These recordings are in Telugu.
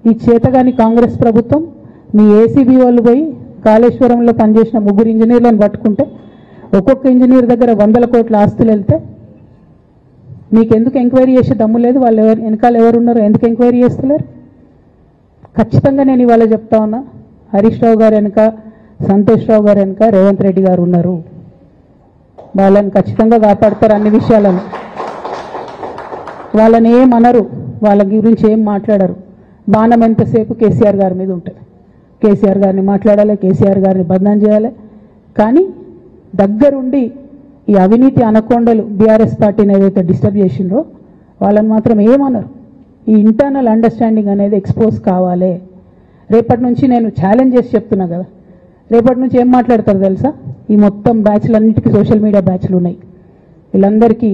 ఈ చేతగాని కాంగ్రెస్ ప్రభుత్వం మీ ఏసీబీ వాళ్ళు పోయి కాళేశ్వరంలో పనిచేసిన 3 ఇంజనీర్లను పట్టుకుంటే ఒక్కొక్క ఇంజనీర్ దగ్గర 100 కోట్ల ఆస్తులు వెళ్తే మీకెందుకు ఎంక్వైరీ చేసే దమ్ము లేదు? వాళ్ళు వెనకాల ఎవరున్నారో ఎందుకు ఎంక్వైరీ చేస్తలేరు? ఖచ్చితంగా నేను ఇవాళ చెప్తా ఉన్నా, హరీష్ రావు గారు వెనక, సంతోష్ రావు గారు వెనక రేవంత్ రెడ్డి గారు ఉన్నారు. వాళ్ళని ఖచ్చితంగా కాపాడతారు అన్ని విషయాలను. వాళ్ళని ఏమనరు, వాళ్ళ గురించి ఏం మాట్లాడరు. బాణం ఎంతసేపు కేసీఆర్ గారి మీద ఉంటుంది. కేసీఆర్ గారిని మాట్లాడాలి, కేసీఆర్ గారిని బదనాం చేయాలి. కానీ దగ్గరుండి ఈ అవినీతి అనకొండలు బీఆర్ఎస్ పార్టీని ఏదైతే డిస్టర్బ్ చేసిండ్రో వాళ్ళని మాత్రం ఏమనరు. ఈ ఇంటర్నల్ అండర్స్టాండింగ్ అనేది ఎక్స్పోజ్ కావాలి. రేపటి నుంచి నేను ఛాలెంజ్ చేసి చెప్తున్నా కదా, రేపటి నుంచి ఏం మాట్లాడతారు తెలుసా? ఈ మొత్తం బ్యాచ్లన్నిటికీ సోషల్ మీడియా బ్యాచ్లు ఉన్నాయి. వీళ్ళందరికీ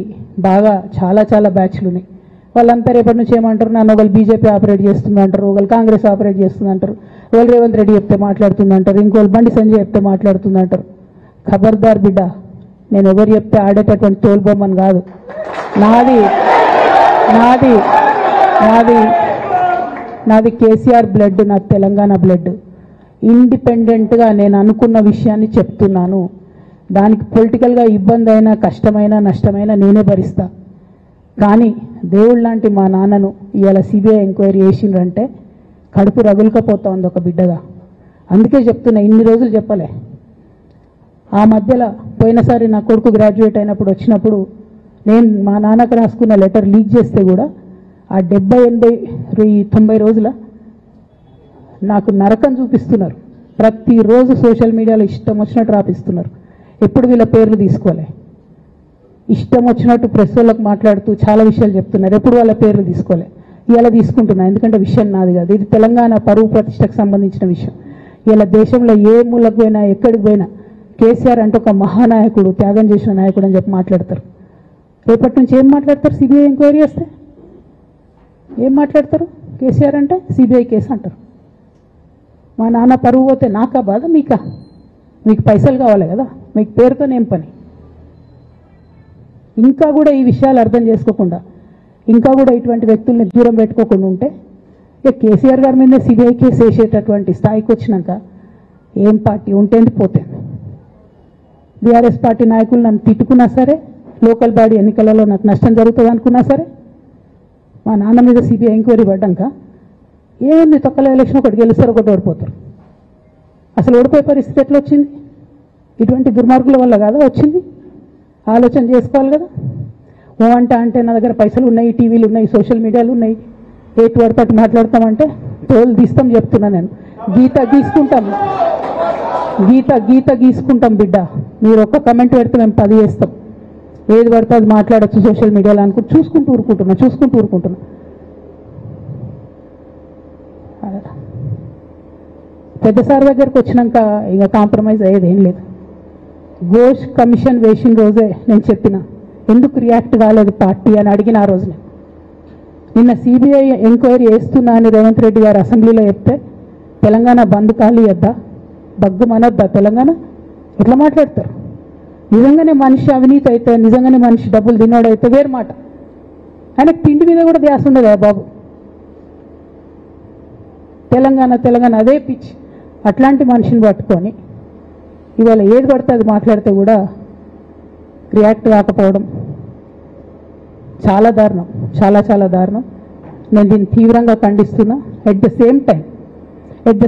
బాగా చాలా బ్యాచ్లు ఉన్నాయి. వాళ్ళంతా రేపటి నుంచి ఏమంటారు? నన్ను ఒకళ్ళు బీజేపీ ఆపరేట్ చేస్తుందంటారు, ఒకళ్ళు కాంగ్రెస్ ఆపరేట్ చేస్తుందంటారు, ఒకళ్ళు రేవంత్ రెడ్డి చెప్తే మాట్లాడుతుందంటారు, ఇంకోళ్ళు బండి సంజయ్ చెప్తే మాట్లాడుతుందంటారు. ఖబర్దార్ బిడ్డ, నేను ఎవరు చెప్తే ఆడేటటువంటి తోలుబొమ్మని కాదు. నాది నాది నాది నాది కేసీఆర్ బ్లడ్, నాది తెలంగాణ బ్లడ్. ఇండిపెండెంట్గా నేను అనుకున్న విషయాన్ని చెప్తున్నాను. దానికి పొలిటికల్గా ఇబ్బంది అయినా, కష్టమైనా, నష్టమైనా నేనే భరిస్తా. కానీ దేవుళ్ళ లాంటి మా నాన్నను ఇవాళ సిబిఐ ఎంక్వైరీ చేసిండ్రంటే కడుపు రగులుకపోతా ఉంది ఒక బిడ్డగా. అందుకే చెప్తున్నా, ఇన్ని రోజులు చెప్పలే. ఆ మధ్యలో పోయినసారి నా కొడుకు గ్రాడ్యుయేట్ అయినప్పుడు వచ్చినప్పుడు నేను మా నాన్నకు రాసుకున్న లెటర్ లీక్ చేస్తే కూడా ఆ 70, 80, 90 రోజుల నాకు నరకం చూపిస్తున్నారు. ప్రతిరోజు సోషల్ మీడియాలో ఇష్టం వచ్చినట్టు రాపిస్తున్నారు. ఎప్పుడు వీళ్ళ పేర్లు తీసుకోలే, ఇష్టం వచ్చినట్టు ప్రెస్ వాళ్ళకు మాట్లాడుతూ చాలా విషయాలు చెప్తున్నారు. ఎప్పుడు వాళ్ళ పేర్లు తీసుకోలే. ఇలా తీసుకుంటున్నా, ఎందుకంటే విషయం నాది కాదు. ఇది తెలంగాణ పరువు ప్రతిష్టకు సంబంధించిన విషయం. ఇలా దేశంలో ఏ మూలకు పోయినా, ఎక్కడికి పోయినా కేసీఆర్ అంటే ఒక మహానాయకుడు, త్యాగం చేసిన నాయకుడు అని చెప్పి మాట్లాడతారు. రేపటి నుంచి ఏం మాట్లాడతారు? సిబిఐ ఎంక్వైరీ చేస్తే ఏం మాట్లాడతారు? కేసీఆర్ అంటే సిబిఐ కేసు అంటారు. మా నాన్న పరువు పోతే నాకా బాధ, మీకా? మీకు పైసలు కావాలి కదా, మీకు పేరుతోనేం పని? ఇంకా కూడా ఈ విషయాలు అర్థం చేసుకోకుండా, ఇంకా కూడా ఇటువంటి వ్యక్తుల్ని దూరం పెట్టుకోకుండా ఉంటే ఇక కేసీఆర్ గారి మీద సిబిఐ కేసు వేసేటటువంటి స్థాయికి వచ్చినాక ఏం పార్టీ ఉంటేంది పోతుంది. బీఆర్ఎస్ పార్టీ నాయకులు నన్ను తిట్టుకున్నా సరే, లోకల్ బాడీ ఎన్నికలలో నాకు నష్టం జరుగుతుంది అనుకున్నా సరే, మా నాన్న మీద సిబిఐ ఎంక్వైరీ పడ్డాక ఏముంది, తొక్కల ఎలక్షన్ ఒకటి గెలుస్తారు, ఒకటి ఓడిపోతారు. అసలు ఓడిపోయే పరిస్థితి ఎట్లా వచ్చింది? ఇటువంటి దుర్మార్గుల వల్ల కాదా వచ్చింది? ఆలోచన చేసుకోవాలి కదా. ఓ అంటే నా దగ్గర పైసలు ఉన్నాయి, టీవీలు ఉన్నాయి, సోషల్ మీడియాలు ఉన్నాయి, ఏటు పడితే మాట్లాడతామంటే తోలు తీస్తాం చెప్తున్నా నేను. గీత గీసుకుంటాం బిడ్డ. మీరు ఒక్క కమెంట్ పెడితే మేము 10 చేస్తాం. ఏది పడితే అది మాట్లాడచ్చు సోషల్ మీడియాలో అనుకుంటూ చూసుకుంటూ ఊరుకుంటున్నా. పెద్ద సార్ దగ్గరికి వచ్చినాక ఇక కాంప్రమైజ్ అయ్యేది ఏం లేదు. ఘోష్ కమిషన్ వేసిన రోజే నేను చెప్పిన, ఎందుకు రియాక్ట్ కాలేదు పార్టీ అని అడిగిన ఆ రోజునే. నిన్న సిబిఐ ఎంక్వైరీ చేస్తున్నా అని రేవంత్ రెడ్డి గారు అసెంబ్లీలో చెప్తే తెలంగాణ బంద్ ఖాళీ వద్దా, బగ్గు మనొద్దా తెలంగాణ? ఎట్లా మాట్లాడతారు? నిజంగానే మనిషి అవినీతి అయితే, నిజంగానే మనిషి డబ్బులు తినోడైతే వేరు మాట. ఆయనకు తిండి మీద కూడా ధ్యాస ఉండదా బాబు? తెలంగాణ అదే పిచ్చి. అట్లాంటి మనిషిని పట్టుకొని ఇవాళ ఏది పడితే అది మాట్లాడితే కూడా రియాక్ట్ కాకపోవడం చాలా దారుణం, చాలా దారుణం. నేను దీన్ని తీవ్రంగా ఖండిస్తున్నా. At the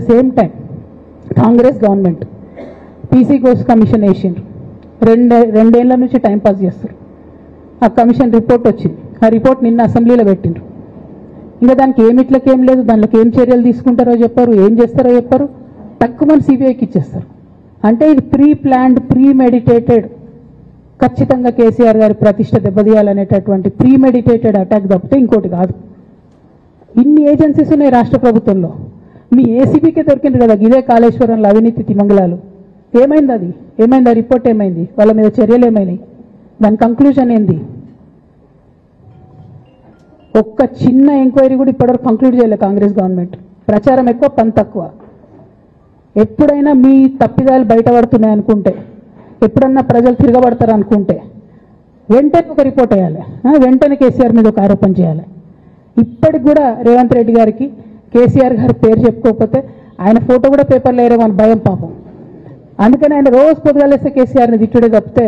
same time Congress government PC Ghosh commission వేసిండ్రు. రెండేళ్ల నుంచి టైంపాస్ చేస్తారు. ఆ కమిషన్ రిపోర్ట్ వచ్చింది. ఆ రిపోర్ట్ నిన్న అసెంబ్లీలో పెట్టిండ్రు. ఇంకా దానికి ఏం లేదు, దానికి ఏం చర్యలు తీసుకుంటారో చెప్పారు, ఏం చేస్తారో చెప్పారు. తక్కువ మంది సిబిఐకి ఇచ్చేస్తారు. అంటే ఇది ప్రీ ప్లాన్డ్, ప్రీ మెడిటేటెడ్, ఖచ్చితంగా కేసీఆర్ గారి ప్రతిష్ట దెబ్బతీయాలనేటటువంటి ప్రీ మెడిటేటెడ్ అటాక్ తప్పితే ఇంకోటి కాదు. ఇన్ని ఏజెన్సీస్ ఉన్నాయి రాష్ట్ర ప్రభుత్వంలో. మీ ఏసీబీకే దొరికింది కదా ఇదే కాళేశ్వరంలో అవినీతి తిమంగళాలు. ఏమైంది అది? ఏమైంది? ఆ రిపోర్ట్ ఏమైంది? వాళ్ళ మీద చర్యలు ఏమైనాయి? దాని కంక్లూజన్ ఏంది? ఒక్క చిన్న ఎంక్వైరీ కూడా ఇప్పటివరకు కంక్లూడ్ చేయలేదు కాంగ్రెస్ గవర్నమెంట్. ప్రచారం ఎక్కువ, పని తక్కువ. ఎప్పుడైనా మీ తప్పిదాలు బయటపడుతున్నాయి అనుకుంటే, ఎప్పుడన్నా ప్రజలు తిరగబడతారు అనుకుంటే వెంటనే ఒక రిపోర్ట్ వేయాలి, వెంటనే కేసీఆర్ మీద ఒక ఆరోపణ చేయాలి. ఇప్పటికి కూడా రేవంత్ రెడ్డి గారికి కేసీఆర్ గారి పేరు చెప్పుకోకపోతే ఆయన ఫోటో కూడా పేపర్లో వేయమని భయం పాపం. అందుకని ఆయన రోజు పొద్దుగాలేస్తే కేసీఆర్ని తిట్టుడే తప్పితే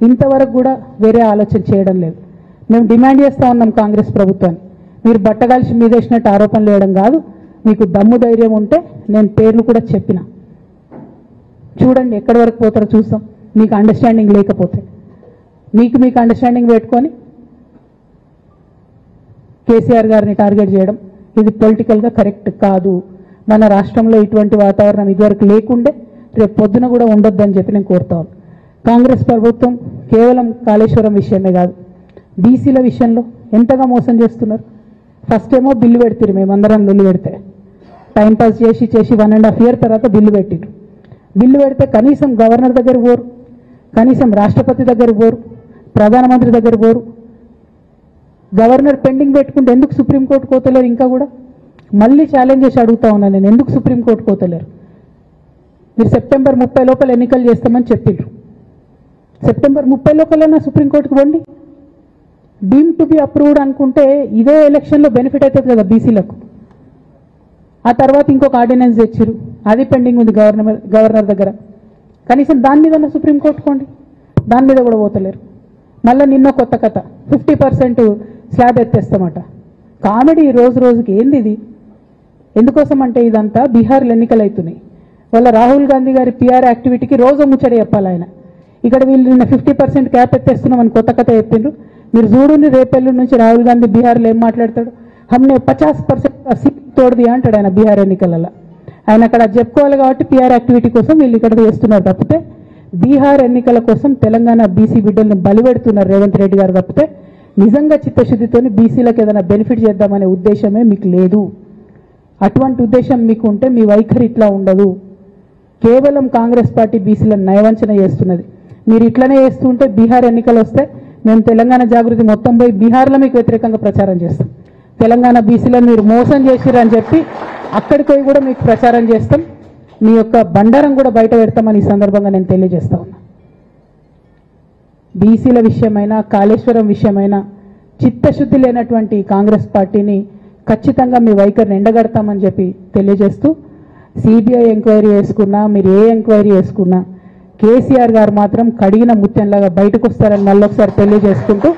ఇంతవరకు కూడా వేరే ఆలోచన చేయడం లేదు. మేము డిమాండ్ చేస్తూ ఉన్నాం కాంగ్రెస్ ప్రభుత్వాన్ని, మీరు బట్టగాల్చి మీదేసినట్టు ఆరోపణలు వేయడం కాదు, మీకు దమ్ము ధైర్యం ఉంటే నేను పేర్లు కూడా చెప్పిన, చూడండి ఎక్కడి వరకు పోతారో చూస్తాం. మీకు అండర్స్టాండింగ్ లేకపోతే మీకు అండర్స్టాండింగ్ పెట్టుకొని కేసీఆర్ గారిని టార్గెట్ చేయడం ఇది పొలిటికల్గా కరెక్ట్ కాదు. మన రాష్ట్రంలో ఇటువంటి వాతావరణం ఇదివరకు లేకుండే, రేపు పొద్దున కూడా ఉండొద్దని చెప్పి నేను కోరుతాను. కాంగ్రెస్ ప్రభుత్వం కేవలం కాళేశ్వరం విషయమే కాదు, బీసీల విషయంలో ఎంతగా మోసం చేస్తున్నారు. ఫస్ట్ ఏమో బిల్లు పెడతారు, మేమందరం బిల్లు పెడితే టైంపాస్ చేసి 1.5 years తర్వాత బిల్లు పెట్టిరు. బిల్లు పెడితే కనీసం గవర్నర్ దగ్గర పోరు, కనీసం రాష్ట్రపతి దగ్గర పోరు, ప్రధానమంత్రి దగ్గర పోరు. గవర్నర్ పెండింగ్ పెట్టుకుంటే ఎందుకు సుప్రీంకోర్టు కోతలేరు? ఇంకా కూడా మళ్ళీ ఛాలెంజ్ చేసి అడుగుతా ఉన్నాను నేను, ఎందుకు సుప్రీంకోర్టు కోతలేరు? మీరు సెప్టెంబర్ 30 లోపల ఎన్నికలు చేస్తామని చెప్పిండ్రు. సెప్టెంబర్ 30 లోపలైనా సుప్రీంకోర్టుకు పోండి. డీమ్ టు బి అప్రూవ్డ్ అనుకుంటే ఇదే ఎలక్షన్లో బెనిఫిట్ అవుతుంది కదా బీసీలకు. ఆ తర్వాత ఇంకొక ఆర్డినెన్స్ తెచ్చిరు, అది పెండింగ్ ఉంది గవర్నర్ దగ్గర. కనీసం దాని మీద సుప్రీంకోర్టు కోండి, దాని మీద కూడా పోతలేరు. మళ్ళీ నిన్న కొత్త కథ 50% స్లాబ్ ఎత్తేస్తామట. కామెడీ రోజు రోజుకి ఏంది ఇది? ఎందుకోసం అంటే ఇదంతా బీహార్లో ఎన్నికలు అవుతున్నాయి. వాళ్ళ రాహుల్ గాంధీ గారి పిఆర్ యాక్టివిటీకి రోజు ముచ్చడి చెప్పాలి ఆయన. ఇక్కడ వీళ్ళు నిన్న 50% క్యాప్ ఎత్తేస్తున్నామని కొత్త కథ చెప్పిండ్రు. మీరు చూడుని రేపెల్లుండి నుంచి రాహుల్ గాంధీ బీహార్లో ఏం మాట్లాడతాడు, హమ్నే 50% సీట్ తోడది అంటాడు ఆయన బీహార్ ఎన్నికలలో. ఆయన అక్కడ చెప్పుకోవాలి కాబట్టి పిఆర్ యాక్టివిటీ కోసం వీళ్ళు ఇక్కడ చేస్తున్నారు తప్పితే బీహార్ ఎన్నికల కోసం తెలంగాణ బీసీ బిడ్డల్ని బలిపెడుతున్నారు రేవంత్ రెడ్డి గారు తప్పితే నిజంగా చిత్తశుద్ధితోని బీసీలకు ఏదైనా బెనిఫిట్ చేద్దామనే ఉద్దేశమే మీకు లేదు. అటువంటి ఉద్దేశం మీకు ఉంటే మీ వైఖరి ఇట్లా ఉండదు. కేవలం కాంగ్రెస్ పార్టీ బీసీలను నయవంచన చేస్తున్నది. మీరు ఇట్లనే చేస్తుంటే బీహార్ ఎన్నికలు వస్తే మేము తెలంగాణ జాగృతి మొత్తం పోయి బీహార్లో మీకు వ్యతిరేకంగా ప్రచారం చేస్తాం. తెలంగాణ బీసీలను మీరు మోసం చేసిరని చెప్పి అక్కడికి పోయి కూడా మీకు ప్రచారం చేస్తాం. మీ యొక్క బండారం కూడా బయట పెడతామని ఈ సందర్భంగా నేను తెలియజేస్తా ఉన్నా. బీసీల విషయమైనా కాళేశ్వరం విషయమైనా చిత్తశుద్ధి లేనటువంటి కాంగ్రెస్ పార్టీని ఖచ్చితంగా మీ వైఖరిని ఎండగడతామని చెప్పి తెలియజేస్తూ, సిబిఐ ఎంక్వైరీ చేసుకున్నా మీరు ఏ ఎంక్వైరీ చేసుకున్నా కేసీఆర్ గారు మాత్రం కడిగిన ముత్యంలాగా బయటకు వస్తారని మళ్ళొకసారి తెలియజేసుకుంటూ